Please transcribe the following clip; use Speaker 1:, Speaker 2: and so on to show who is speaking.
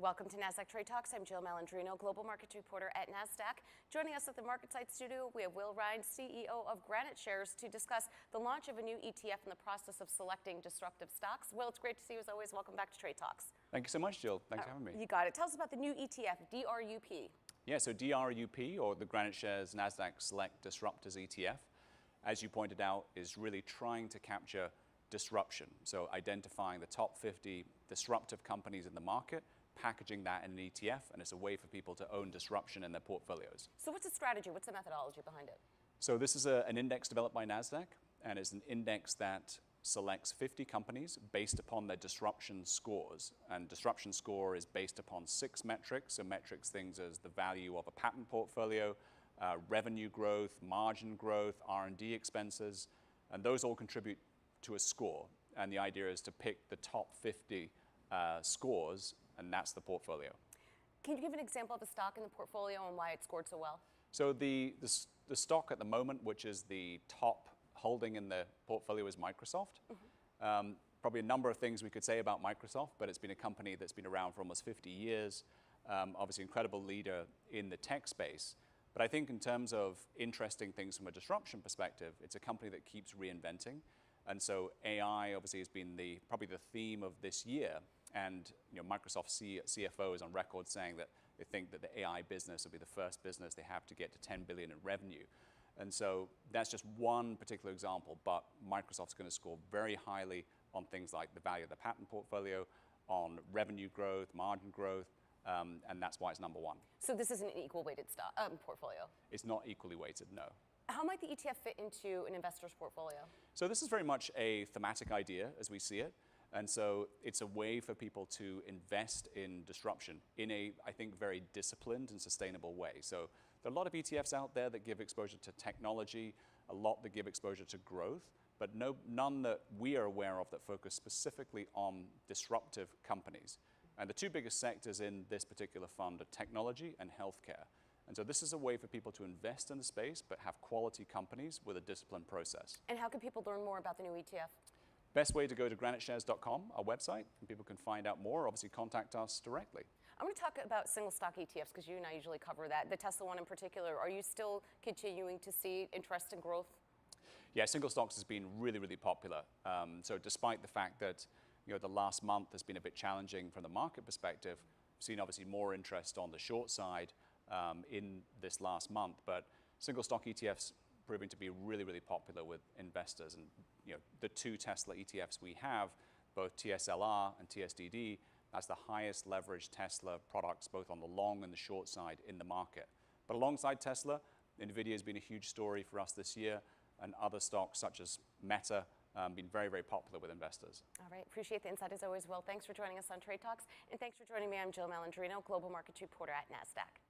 Speaker 1: Welcome to Nasdaq TradeTalks. I'm Jill Malandrino, Global Markets Reporter at Nasdaq. Joining us at the MarketSite studio, we have Rhind, CEO of GraniteShares, to discuss the launch of a new ETF in the process of selecting disruptive stocks. Will, it's great to see you as always. Welcome back to TradeTalks.
Speaker 2: Thank you so much, Jill. Thanks for having me.
Speaker 1: You got it. Tell us about the new ETF, DRUP.
Speaker 2: Yeah, so DRUP, or the GraniteShares Nasdaq Select Disruptors ETF, as you pointed out, is really trying to capture disruption. So identifying the top 50 disruptive companies in the market, packaging that in an ETF, and it's a way for people to own disruption in their portfolios.
Speaker 1: So what's the strategy? What's the methodology behind it?
Speaker 2: So this is an index developed by Nasdaq, and it's an index that selects 50 companies based upon their disruption scores. And disruption score is based upon 6 metrics. So metrics, things as the value of a patent portfolio, revenue growth, margin growth, R&D expenses, and those all contribute to a score. And the idea is to pick the top 50 scores, and that's the portfolio.
Speaker 1: Can you give an example of a stock in the portfolio and why it scored so well?
Speaker 2: So the stock at the moment, which is the top holding in the portfolio, is Microsoft. Mm-hmm. Probably a number of things we could say about Microsoft, but it's been a company that's been around for almost 50 years, obviously incredible leader in the tech space. But I think in terms of interesting things from a disruption perspective, it's a company that keeps reinventing. And so AI obviously has been probably the theme of this year. And Microsoft's CFO is on record saying that they think that the AI business will be the first business they have to get to 10 billion in revenue. And so that's just one particular example, but Microsoft's going to score very highly on things like the value of the patent portfolio, on revenue growth, margin growth, and that's why it's number one.
Speaker 1: So this isn't an equal weighted stock portfolio? It's
Speaker 2: not equally weighted, no.
Speaker 1: How might the ETF fit into an investor's portfolio?
Speaker 2: So this is very much a thematic idea as we see it. And so it's a way for people to invest in disruption in a, I think, very disciplined and sustainable way. So there are a lot of ETFs out there that give exposure to technology, a lot that give exposure to growth, but none that we are aware of that focus specifically on disruptive companies. And the two biggest sectors in this particular fund are technology and healthcare. And so this is a way for people to invest in the space, but have quality companies with a disciplined process.
Speaker 1: And how can people learn more about the new ETF?
Speaker 2: Best way to go to GraniteShares.com, our website, and people can find out more. Obviously, contact us directly.
Speaker 1: I'm going to talk about single stock ETFs because you and I usually cover that. The Tesla one in particular, are you still continuing to see interest in growth?
Speaker 2: Yeah, single stocks has been really, really popular. So despite the fact that the last month has been a bit challenging from the market perspective, we've seen obviously more interest on the short side in this last month. But single stock ETFs proving to be really, really popular with investors. And the 2 Tesla ETFs we have, both TSLR and TSDD, that's the highest leveraged Tesla products, both on the long and the short side in the market. But alongside Tesla, NVIDIA has been a huge story for us this year, and other stocks such as Meta been very, very popular with investors.
Speaker 1: All right, appreciate the insight as always, Will. Thanks for joining us on Trade Talks, and thanks for joining me. I'm Jill Malandrino, Global Markets Reporter at Nasdaq.